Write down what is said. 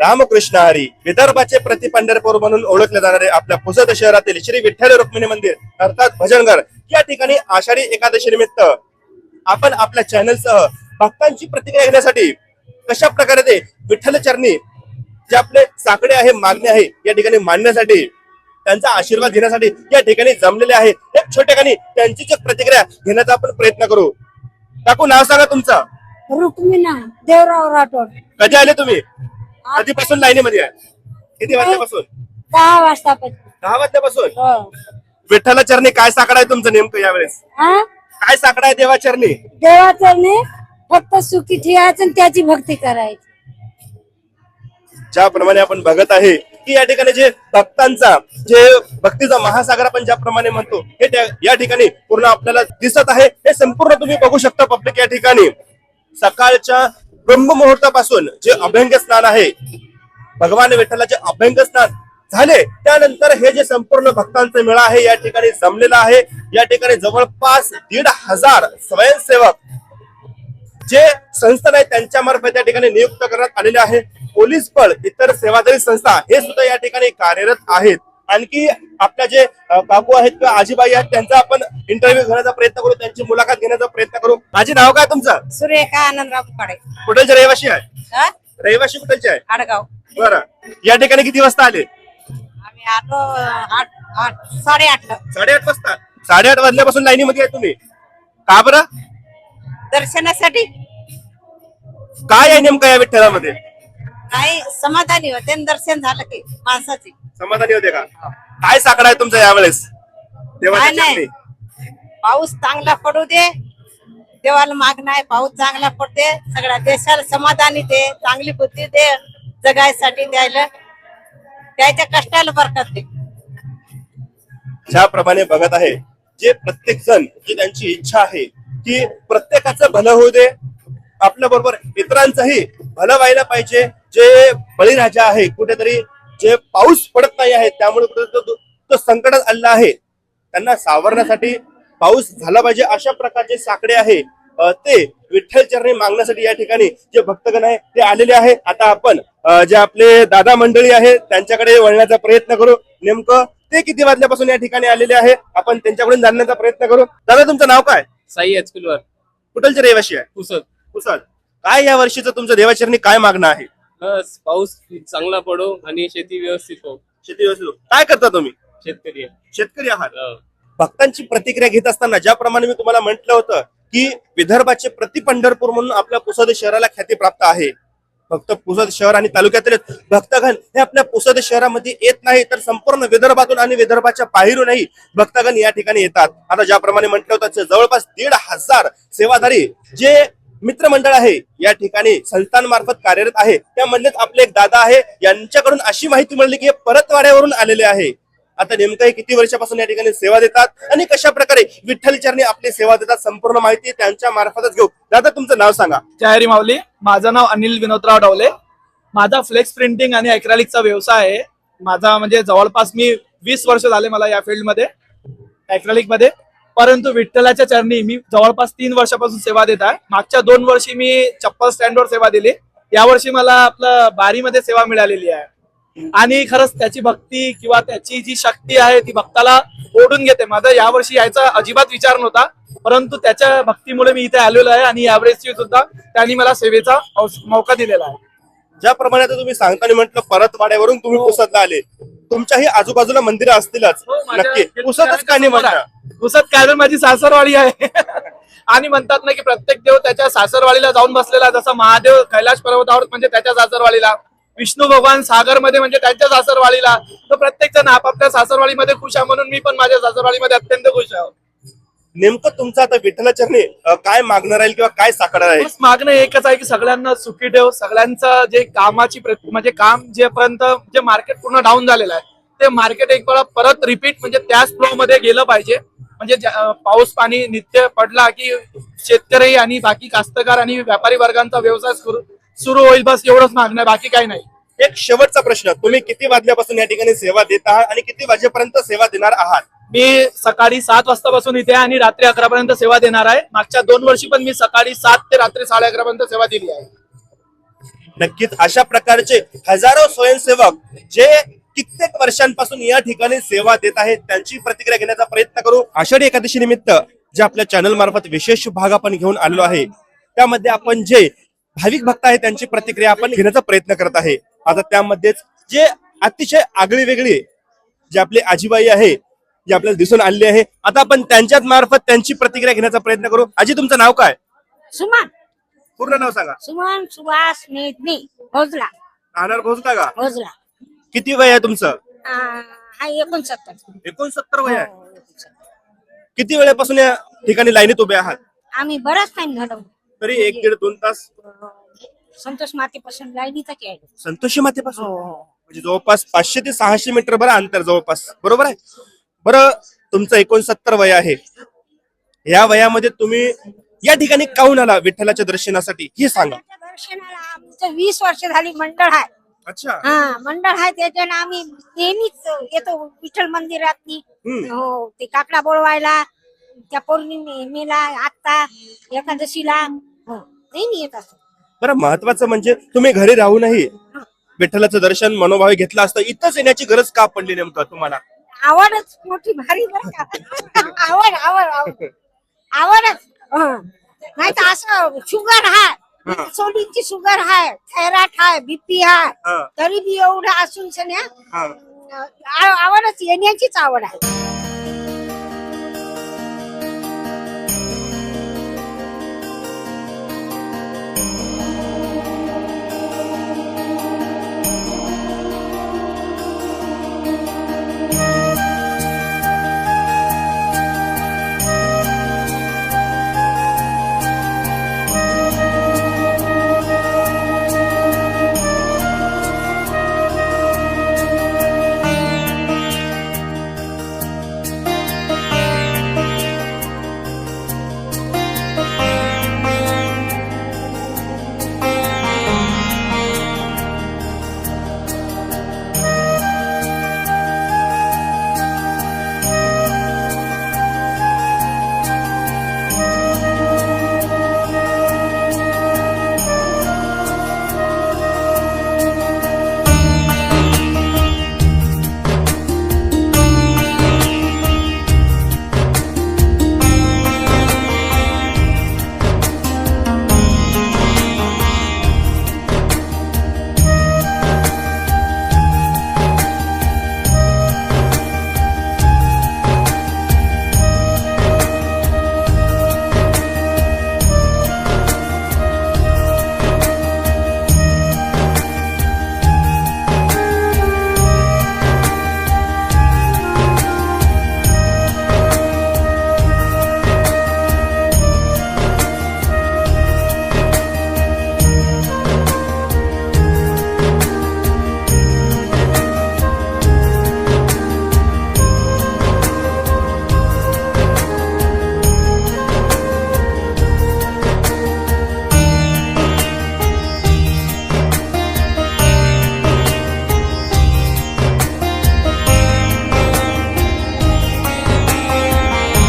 रामकृष्ण हरी. विदर्भाचे प्रति पंढरपूर म्हणून ओळखले जाणारे आपल्या पुसद शहरातील श्री विठ्ठल रुक्मिणी मंदिर अर्थात भजनघर या ठिकाणी आषाढी एकादशी निमित्त आपण आपल्या चॅनलसह भक्तांची प्रतिक्रिया घेण्यासाठी कशा प्रकारे ते विठ्ठल चरणी जे आपले साकडे आहे, मागणे आहे या ठिकाणी मांडण्यासाठी, त्यांचा आशीर्वाद घेण्यासाठी या ठिकाणी जमलेले आहे. एक छोट्याखानी त्यांची जी प्रतिक्रिया घेण्याचा आपण प्रयत्न करू. काकू, नाव सांगा तुमचं. रुक्मिणा देवराव राठोड. कधी आले तुम्ही? कधीपासून लाईनीमध्ये आहे? किती वाजल्यापासून? 10 वाजतापासून. 10 वाजल्यापासून. हो. विठ्ठल चरणी काय साकडा आहे तुमचं नेमकं यावेळेस? हा? काय साकडा आहे देवा चरणी? देवाचं नाही, फक्त सुखी ठेवायचं आणि त्याची भक्ती करायची. ज्याप्रमाणे आपण बघत आहे की या ठिकाणी जे भक्तांचा जे भक्तीचा महासागर आपण ज्याप्रमाणे म्हणतो हे या ठिकाणी पूर्ण आपल्याला दिसत आहे. हे संपूर्ण तुम्ही बघू शकता पब्लिक या ठिकाणी सकाळच्या ब्रह्ममुहूर्तापासून जे अभंग स्नान आहे, भगवान विठ्ठलाचे अभंग स्नान झाले त्यानंतर हे जे संपूर्ण भक्तांचा मेळा आहे या ठिकाणी जमलेला आहे. या ठिकाणी जवळपास 1,500 स्वयंसेवक जे संस्था आहेत त्यांच्या मार्फत या ठिकाणी नियुक्त करण्यात आलेले आहे. पोलीस बळ, इतर सेवादारी संस्था हे सुद्धा या ठिकाणी कार्यरत आहेत. आणखी आपल्या जे काकू आहेत किंवा आजीबाई आहेत त्यांचा आपण इंटरव्ह्यू घेण्याचा प्रयत्न करू, त्यांची मुलाखत घेण्याचा प्रयत्न करू. माझे नाव काय तुमचं? सुरेखा आनंदराव काळे. कुठलचे रहिवासी आहे? रहिवासी कुठलचे आहे? आडगाव. बरं, या ठिकाणी किती वाजता आले? आम्ही आलो 8:30. 8:30 वाजता. 8:30 वाजल्यापासून लाईनीमध्ये आहे तुम्ही. का बरं? दर्शनासाठी. काय आहे नेमकं या विठ्ठलामध्ये? काही समाधानी होते, दर्शन झालं की माणसाचे समाधानी होते का? काय साकडा आहे तुमचा यावेळेस देवाच्या काय नाही. चरणी? पाऊस चांगला पडू दे, देवाला मागणं आहे. पाऊस चांगला पडते, सगळ्या देशाला समाधानी दे, चांगली बुद्धी दे जगायसाठी, द्यायला त्याच्या कष्टाला बरकत दे. ज्याप्रमाणे बघत आहे जे प्रत्येक जण जी त्यांची इच्छा आहे की प्रत्येकाचं भलं होऊ दे, आपल्या बरोबर इतरांचंही भलं व्हायला पाहिजे. जे बळीराजा आहे, कुठेतरी जे पाऊस पडत नाही आहे त्यामुळे तो संकटात आलेला आहे, त्यांना सावरण्यासाठी पाऊस झाला पाहिजे अशा प्रकारचे साकडे आहे ते विठ्ठल चरणी मागण्यासाठी या ठिकाणी जे भक्तगण आहे ते आलेले आहे. आता आपण जे आपले दादा मंडळी आहे त्यांच्याकडे वळण्याचा प्रयत्न करू. नेमकं ते किती वाजल्यापासून या ठिकाणी आलेले आहे आपण त्यांच्याकडून जाणण्याचा प्रयत्न करू. दादा, तुमचं नाव काय? साई एचकुलवर. कुठलचे रहिवासी आहे? पुसद. पुसद. काय या वर्षीचं तुमचं देवाचरणी काय मागणं आहे? बस पाऊस चांगला पडो आणि शेती व्यवस्थित हो. शेती व्यवस्थित हो. काय करता तुम्ही? शेतकरी आहे. शेतकरी आहात. भक्तांची प्रतिक्रिया घेत असताना ज्याप्रमाणे मी तुम्हाला म्हटलं होतं की विदर्भाचे प्रति पंढरपूर म्हणून आपल्या पुसद शहराला ख्याती प्राप्त आहे. फक्त पुसद शहर आणि तालुक्यातील भक्तगण हे आपल्या पुसद शहरामध्ये येत नाही तर संपूर्ण विदर्भातून आणि विदर्भाच्या बाहेरूनही भक्तगण या ठिकाणी येतात. आता ज्याप्रमाणे म्हटलं होतं जवळपास 1,500 सेवाधारी जे मित्रमंडळ आहे या ठिकाणी संस्थांमार्फत कार्यरत आहे. त्यामधलेच आपले एक दादा आहे, यांच्याकडून अशी माहिती मिळाली की हे परतवाड्यावरून आलेले आहे. आता नेमकं किती वर्षापासून या ठिकाणी सेवा देतात आणि कशा प्रकारे विठ्ठल चरणी आपली सेवा देतात संपूर्ण माहिती त्यांच्या मार्फतच घेऊ. दादा, तुमचं नाव सांगा. जय माऊली. माझं नाव अनिल विनोदराव डवले. माझा फ्लेक्स प्रिंटिंग आणि अॅक्रेलिकचा व्यवसाय आहे. माझा म्हणजे जवळपास मी 20 वर्ष झाले मला या फील्डमध्ये अॅक्रेलिक मध्ये. परंतु विठ्ठलाच्या चरणी मी जवळपास 3 वर्षापासून सेवा देत आहे. मागच्या 2 वर्षी मी चप्पल स्टँडवर सेवा दिली. यावर्षी मला आपलं बारीमध्ये सेवा मिळालेली आहे. आणि खरंच त्याची भक्ती किंवा त्याची जी शक्ती आहे ती भक्ताला ओढून घेते. माझा यावर्षी यायचा अजिबात विचार नव्हता, परंतु त्याच्या भक्तीमुळे मी इथे आलेलो आहे आणि यावेळेस सुद्धा त्यांनी मला सेवेचा मौका दिलेला आहे. ज्याप्रमाणे आता तुम्ही सांगताना म्हटलं परतवाड्यावरून तुम्ही पुसदला आले, तुमच्याही आजूबाजूला मंदिरं असतीलच. नक्की पुसदच का नाही म्हणता? पुसद काय माझी सासरवाडी आहे. आणि म्हणतात ना की प्रत्येक देव त्याच्या सासरवाडीला जाऊन बसलेला. जसा महादेव कैलाश पर्वतावर म्हणजे त्याच्या सासरवाडीला, विष्णू भगवान सागर मध्ये म्हणजे त्यांच्या सासरवाडीला, तर प्रत्येक जण आपापल्या सासरवाडीमध्ये खुश आहे. म्हणून मी पण माझ्या सासरवाडीमध्ये अत्यंत खुश आहे. नेमकं तुमचं आता विठ्ठल चरणी काय मागणार राहील किंवा काय साकडं राहील? मागणं एकच आहे की सगळ्यांना सुखी ठेव. सगळ्यांचं जे कामाची म्हणजे काम जेपर्यंत जे मार्केट पूर्ण डाऊन झालेलं आहे ते मार्केट एक वेळा परत रिपीट म्हणजे त्याच फ्लो मध्ये गेलं पाहिजे. म्हणजे पाऊस पाणी नित्य पडला की शेतकरी आणि बाकी कास्तकार आणि व्यापारी वर्गांचा व्यवसाय सुरू होईल. बस एवढंच मागणं आहे, बाकी काही नाही. एक शेवटचा प्रश्न, तुम्ही किती वाजल्यापासून या ठिकाणी सेवा देत आहात आणि किती वाजेपर्यंत सेवा देणार आहात? मी सकाळी 7 वाजतापासून इथे आणि रात्री 11 पर्यंत सेवा देणार आहे. मागच्या 2 वर्षी पण मी सकाळी 7 ते रात्री 11:30 पर्यंत सेवा दिली आहे. नक्कीच अशा प्रकारचे हजारो स्वयंसेवक जे कित्येक वर्षांपासून या ठिकाणी सेवा देत आहेत त्यांची प्रतिक्रिया घेण्याचा प्रयत्न करू. आषाढी एकादशी निमित्त जे आपल्या चॅनल मार्फत विशेष भाग आपण घेऊन आलेलो आहे त्यामध्ये आपण जे भाविक भक्त आहेत त्यांची प्रतिक्रिया आपण घेण्याचा प्रयत्न करत आहे. आता त्यामध्येच जे अतिशय आगळी वेगळी जे आपली आजीबाई आहे जे आपल्याला दिसून आलेली आहे, आता आपण त्यांच्याच मार्फत त्यांची प्रतिक्रिया घेण्याचा प्रयत्न करू. आजी तुमचं नाव काय? सुमन पूर्ण नाव सांगा. सुमन सुभाष मेदनी भोजला राहणार भोसला का? भोजला किती वय आहे तुमचं? हा 69 69 वय आहे. किती वेळेपासून या ठिकाणी लाईनीत उभे आहात? आम्ही बराच टाइम घडवलो तरी 1-1.5-2 तास. संतोष मातेपासून लाईनीचा खेळलो. संतोषी मातेपासून म्हणजे जवळपास 500 ते 600 मीटर बरं अंतर जवळपास, बरोबर आहे? बरं, तुमचं 69 वय आहे. या वयामध्ये तुम्ही या ठिकाणी काहून आला विठ्ठलाच्या दर्शनासाठी हे सांगा. दर्शनाला आमचं 20 वर्ष झाली मंडळ आहे. अच्छा. हा मंडळ आहे त्याच्यानं आम्ही नेहमीच येतो विठ्ठल मंदिरात. हो ते काकडा बोलवायला, त्या पौर्णिमेला, आता एकादशीला नेहमी येत असतो. बरं, महत्वाचं म्हणजे तुम्ही घरी राहूनही विठ्ठलाचं दर्शन मनोभावे घेतलं असतं, इथंच येण्याची गरज का पडली नेमकं तुम्हाला? आवडच मोठी भारी बरं का. आवड आवड आवड आवडच. नाही तर असं शुगर आहे, सोडीची शुगर आहे, थायरॉइड आहे, बीपी आहे, तरी बी एवढं असून सन्या आवडच, येण्याचीच आवड आहे.